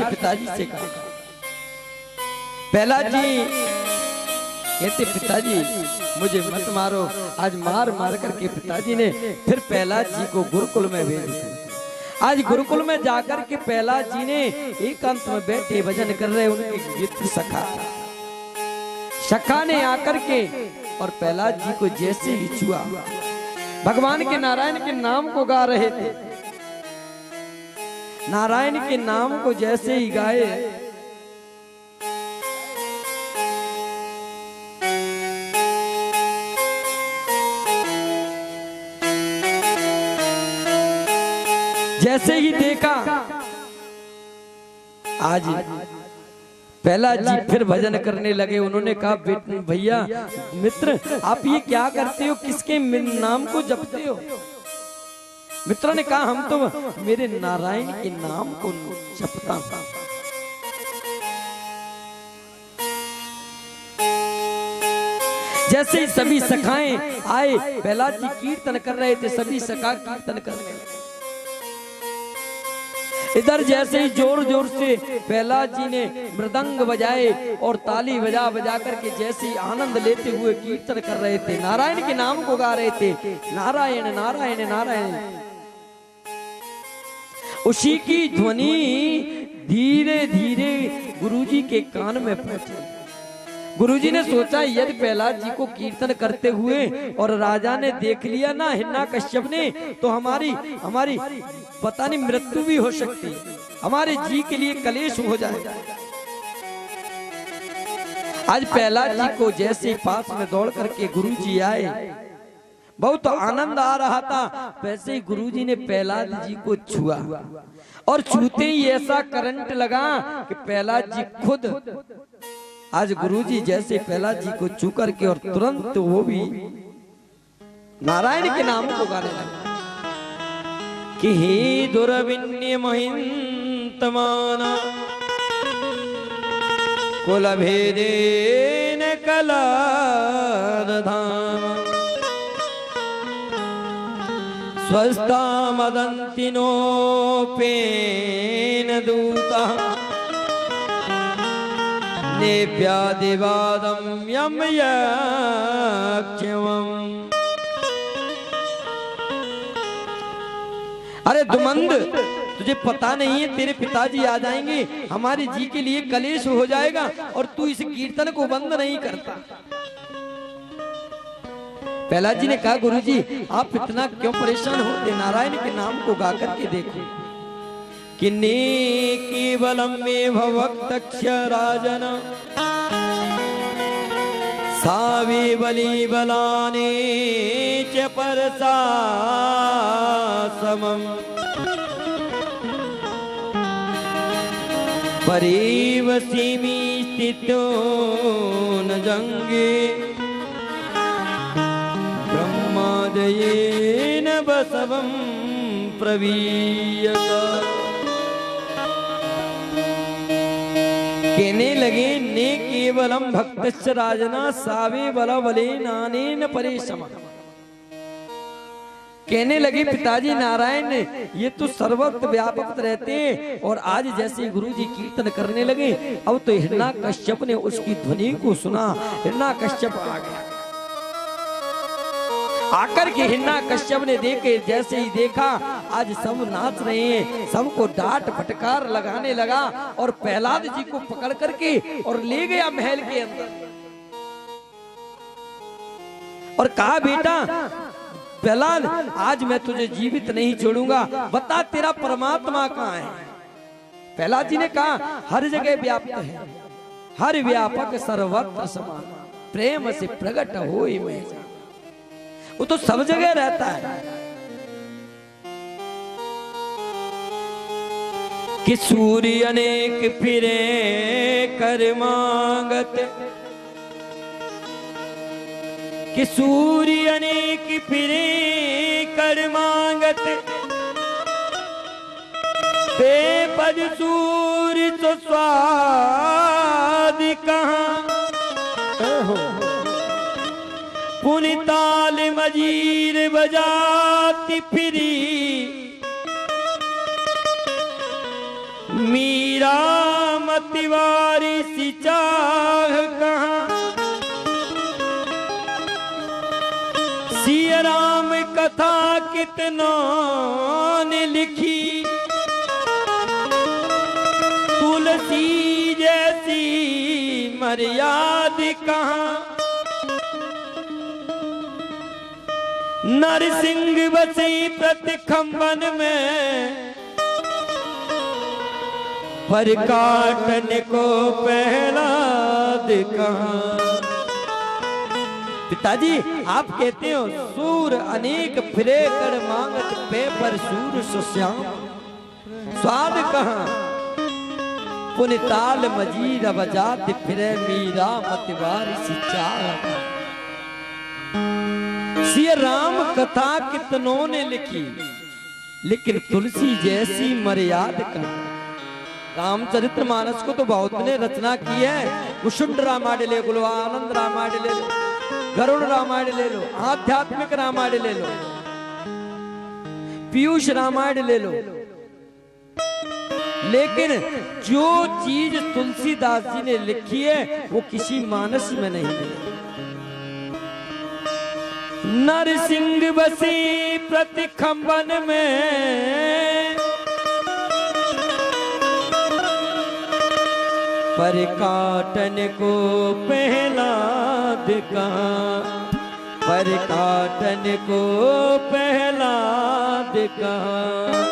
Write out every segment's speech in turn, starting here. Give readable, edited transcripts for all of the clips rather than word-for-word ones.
पिताजी से कहा। पहला जी कहते पिताजी मुझे मत मारो। आज मार मार करके पिताजी ने फिर पहला जी को गुरुकुल में भेज दिया। आज गुरुकुल में जाकर के पहला जी ने एकांत में बैठे भजन कर रहे उनके मित्र सखा ने आकर के और पहला जी को जैसे ही छुआ, भगवान के नारायण के नाम को गा रहे थे। नारायण के नाम को जैसे ही गाए, जैसे ही देखा, आज पहला जी फिर भजन करने लगे। उन्होंने कहा भैया मित्र आप ये क्या करते हो, किसके नाम को जपते हो? मित्रों ने कहा हम तो मेरे नारायण के नाम को जपता हूं। जैसे ही सभी सखाएं आए, पहला जी कीर्तन कर रहे थे, सभी सखा कीर्तन कर रहे थे। इधर जैसे ही जोर जोर से पहला जी ने मृदंग बजाए और ताली बजा बजा करके जैसे ही आनंद लेते हुए कीर्तन कर रहे थे, नारायण के नाम को गा रहे थे, नारायण नारायण नारायण, उसी की ध्वनि धीरे धीरे गुरुजी के कान में पहुंची। गुरुजी ने सोचा यदि पहला जी को कीर्तन करते हुए और राजा ने देख लिया ना हिरण्यकश्यप ने, तो हमारी पता नहीं मृत्यु भी हो सकती है, हमारे जी के लिए कलेश हो जाएगा। आज पहला जी को जैसे पास में दौड़ करके गुरुजी आए, बहुत आनंद आ रहा था, वैसे ही गुरुजी ने प्रहलाद जी को छुआ और छूते ही ऐसा करंट लगा कि प्रहलाद जी खुद, आज गुरुजी जैसे प्रहलाद जी को छू करके और तुरंत वो भी नारायण के नाम को गाने लगे कि हे दुर्विन्य महिंतमाना कुल भेदेन कलाधाम स्वस्था मदंतिनो पेन दूता नेप्यादिवादम यम यक्षवम। अरे दुमंद तुझे पता नहीं है तेरे पिताजी आ जाएंगे, हमारे जी के लिए कलेश हो जाएगा और तू इस कीर्तन को बंद नहीं करता। पहला जी ने कहा गुरुजी आप इतना क्यों परेशान होते, नारायण के नाम को गा करके देखो। किन्ने केवलम में भवक्तक्ष राजन सावे बली बलाने च परसा समम परेव सीमी स्थितो न जंगे ब्रह्मादयेन बसवं प्रवीयता। कहने लगे ने केवलम भक्तश्च राजना सावे बला बले नानेन परेशम। कहने लगे पिताजी नारायण ये तो सर्वत्र व्यापक रहते हैं, और आज जैसे गुरुजी कीर्तन करने लगे, अब तो हिरण्यकश्यप ने उसकी ध्वनि को सुना। हिरण्यकश्यप आ गया, आकर के हिरण्यकश्यप ने देखे, जैसे ही देखा आज सब नाच रहे हैं, सबको डांट फटकार लगाने लगा और प्रहलाद जी को पकड़ करके और ले गया महल के अंदर और कहा बेटा प्रहलाद आज मैं तुझे जीवित नहीं छोड़ूंगा, बता तेरा परमात्मा कहाँ है। प्रहलाद जी ने कहा हर जगह व्याप्त है, हर व्यापक सर्वत्र समान, प्रेम से प्रकट होए मैं, वो तो सब जगह रहता है। कि सूर्य अनेक फिरे कर मांगत, कि सूर्य अनेक फिरे कर मांगत, बेपद सूर्य तो स्वाद कहाँ, पुनिताल मजीर बजाती फिरी मीरा मतिवारी सी चाह कहाँ, सिया राम कथा कितनों ने लिखी, तुलसी जैसी मर्याद कहाँ, नरसिंह बसी प्रतिखंबन में, पर काटने को पहला कहाँ। पिताजी आप कहते हो सूर अनेक फिरे कर मांगत पे पर सूर सुश्याम, स्वाद कहाँ पुनिताल मजीद बजात फिरे मीरा मतवारी सी चाह। सिया राम कथा कितनों ने लिखी, लेकिन तुलसी जैसी मर्याद कहाँ। रामचरित्र मानस को तो बहुत ने रचना की है, कुशुंड रामायण ले लो, आनंद रामायण ले लो, गरुड़ रामायण ले लो, आध्यात्मिक रामायण ले लो, पीयूष रामायण ले लो, लेकिन जो चीज तुलसीदास जी ने लिखी है वो किसी मानस में नहीं है। नरसिंह बसी प्रतिखंबन में, पर काटन को पहला कहाँ, पर काटन को पहला कहाँ।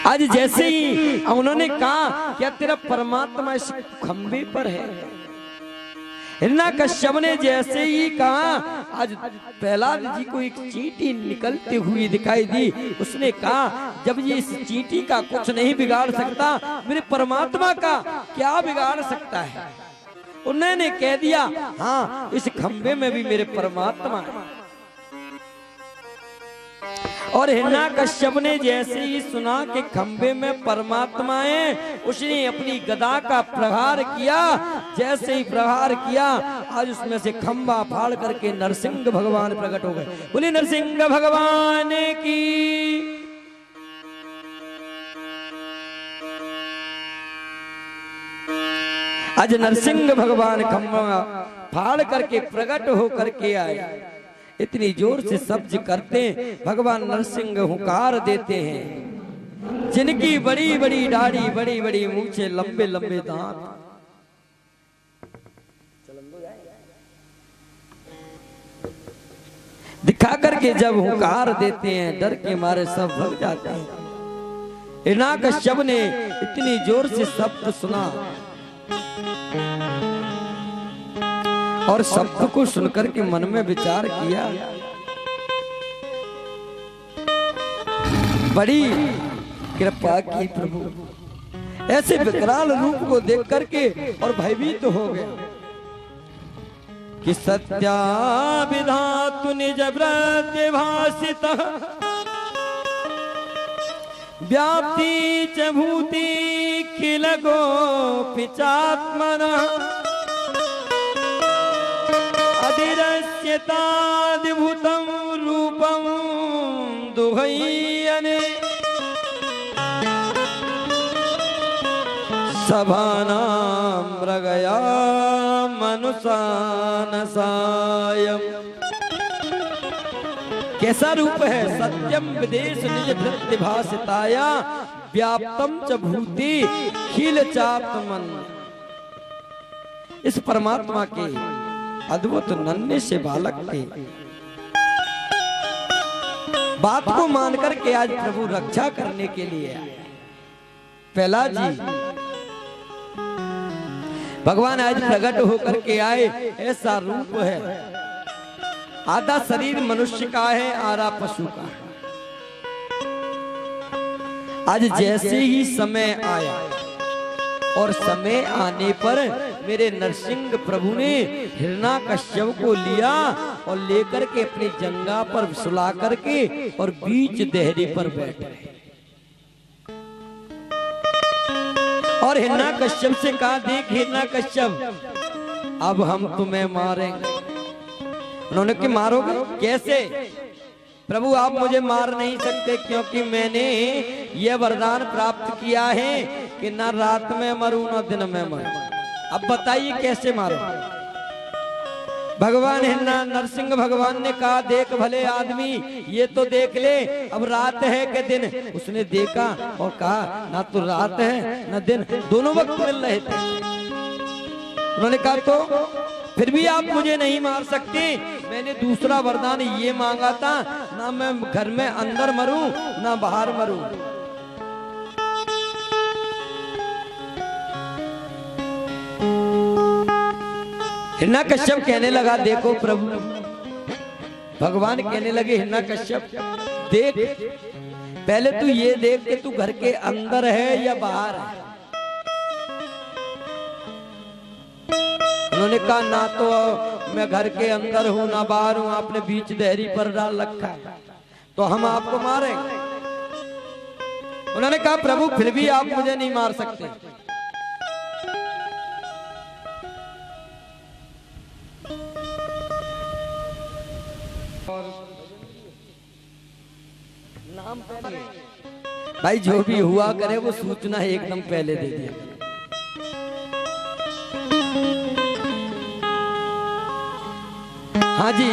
आज जैसे ही उन्होंने कहा क्या तेरा परमात्मा इस खंबे पर है, हिरण्यकश्यप ने जैसे ही कहा, आज प्रहलाद जी को एक चींटी निकलती हुई दिखाई दी। उसने कहा जब ये इस चींटी का कुछ नहीं बिगाड़ सकता, मेरे परमात्मा का क्या बिगाड़ सकता है। उन्होंने कह दिया हाँ इस खंबे में भी मेरे परमात्मा है। और हिरण्यकश्यप ने जैसे ही सुना कि खंबे में परमात्मा है, उसने अपनी गदा का प्रहार किया। जैसे ही प्रहार किया, आज उसमें से खंबा फाड़ करके नरसिंह भगवान प्रकट हो गए। बोले नरसिंह भगवान की। आज नरसिंह भगवान खंबा फाड़ करके प्रकट होकर के आए। इतनी जोर से शब्द करते भगवान नरसिंह हुंकार देते हैं, जिनकी बड़ी बड़ी दाढ़ी, बड़ी बड़ी मूंछें, लंबे लंबे दांत। दिखा करके जब हुंकार देते हैं, डर के मारे सब भाग जाते हैं। हिरण्यकश्यप ने इतनी जोर से शब्द सुना और शब्द को सुनकर के मन में विचार किया, बड़ी कृपा की प्रभु। ऐसे विकराल रूप को देख करके और भयभीत तो हो गया कि सत्या विधातु निज व्रत भासित व्याप्ति च भूति किल गोपिचात्मनः अधिरस्यताद्भुतं रूपं दुहय्यने सभानां मृगया मनुषानसायम्। कैसा रूप है, सत्यम विदेश निज धृत्य भासिताया व्याप्तम च भूति खिल चात्मन। इस परमात्मा के अद्भुत नन्हे से बालक के बात को मान करके आज प्रभु रक्षा करने के लिए आए। प्रहलाद जी भगवान आज प्रकट होकर के आए। ऐसा रूप है, आधा शरीर मनुष्य का है, आधा पशु का है। आज जैसे ही समय आया और समय आने पर मेरे नरसिंह प्रभु ने हिरण्यकश्यप को लिया और लेकर के अपनी जंगा पर सुला करके और बीच देहरी पर बैठे और हिरण्यकश्यप से कहा, देख हिरण्यकश्यप अब हम तुम्हें मारेंगे। उन्होंने कि मारोगे कैसे? प्रभु आप मुझे मार नहीं सकते, क्योंकि मैंने ये वरदान प्राप्त किया है कि ना रात में मरूं ना दिन में मरूं। अब बताइए कैसे मारो। भगवान हिन्ना नरसिंह भगवान ने कहा देख भले आदमी ये तो देख ले, अब रात है कि दिन। उसने देखा और कहा ना तो रात है ना दिन, दोनों वक्त मिल रहे थे। उन्होंने कहा तो फिर भी आप मुझे नहीं मार सकते, मैंने दूसरा वरदान ये मांगा था, ना मैं घर में अंदर मरूं ना बाहर मरूं। हिरण्यकश्यप कहने लगा देखो प्रभु, भगवान कहने लगे हिरण्यकश्यप देख, पहले तू ये देख कि तू घर के अंदर है या बाहर है। उन्होंने कहा ना तो मैं घर के अंदर हूं ना बाहर हूं, आपने बीच देहरी पर डाल रखा है, तो हम आपको मारेंगे। उन्होंने कहा प्रभु फिर भी आप मुझे नहीं मार सकते। नाम पहले भाई जो भी हुआ करे वो सूचना एकदम पहले दे दिया। हाँ जी,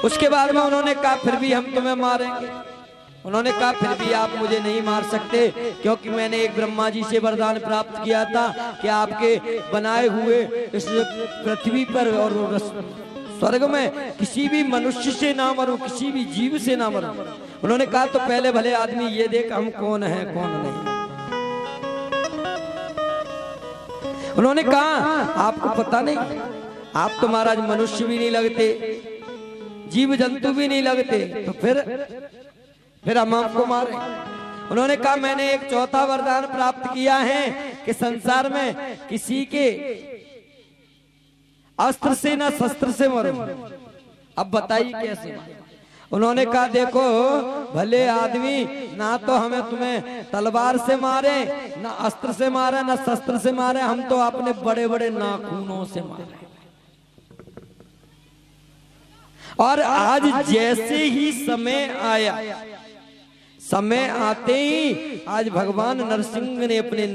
उसके बाद में उन्होंने कहा फिर भी हम तुम्हें मारेंगे। उन्होंने कहा फिर भी आप मुझे नहीं मार सकते, क्योंकि मैंने एक ब्रह्मा जी से वरदान प्राप्त किया था कि आपके बनाए हुए इस पृथ्वी पर और स्वर्ग में किसी भी मनुष्य से ना मरूं, किसी भी जीव से ना मरूं। उन्होंने कहा तो पहले भले आदमी ये देख हम कौन है कौन नहीं। उन्होंने कहा आपको पता नहीं, आप तो महाराज मनुष्य भी नहीं लगते, जीव जंतु भी नहीं लगते, तो फिर हम आपको मारे। उन्होंने कहा मैंने एक चौथा वरदान प्राप्त किया है कि संसार में किसी के अस्त्र से ना शस्त्र से मरो। अब बताइए कैसे। उन्होंने कहा देखो भले आदमी ना तो हमें तुम्हें तलवार से मारे, ना अस्त्र से मारे, ना शस्त्र से मारे, हम तो अपने बड़े बड़े नाखूनों से मारे। और आज जैसे ही समय आया, समय आते ही आज भगवान नरसिंह ने अपने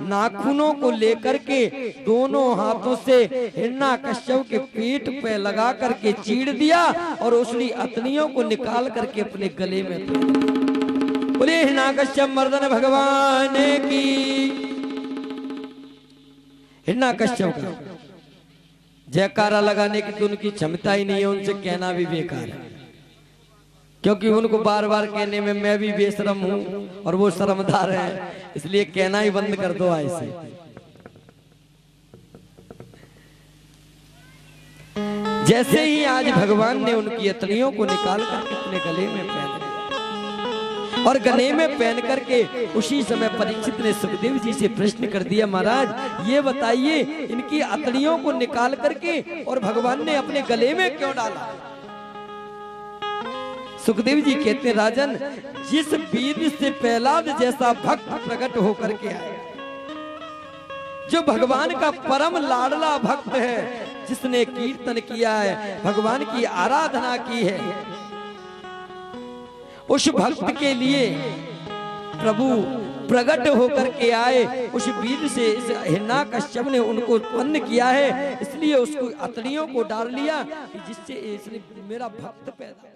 नाखूनों को लेकर के दोनों हाथों से हिरण्यकश्यप के पीठ पे लगा करके चीड़ दिया और उसकी अतनियों को निकाल करके अपने गले में बोले हिरण्यकश्यप मर्दन भगवान की। हिरण्यकश्यप का जयकारा लगाने की तो उनकी क्षमता ही नहीं है, उनसे कहना भी बेकार है, क्योंकि उनको बार बार कहने में मैं भी बेशरम हूं और वो शर्मदार है, इसलिए कहना ही बंद कर दो ऐसे। जैसे ही आज भगवान ने उनकी अतड़ियों को निकाल करके अपने गले में पहन लिया और गले में पहन करके उसी समय परीक्षित ने सुखदेव जी से प्रश्न कर दिया महाराज ये बताइए इनकी अतड़ियों को निकाल करके और भगवान ने अपने गले में क्यों डाला। सुखदेव जी कहते राजन जिस वीर से प्रहलाद जैसा भक्त प्रकट होकर के आया, जो भगवान का परम लाडला भक्त है, जिसने कीर्तन किया है, भगवान की आराधना की है, उस भक्त के लिए प्रभु प्रकट होकर के आए। उस वीर से इस हिरण्यकश्यप ने उनको उत्पन्न किया है, इसलिए उसको अतड़ियों को डाल लिया जिससे इसने मेरा भक्त पैदा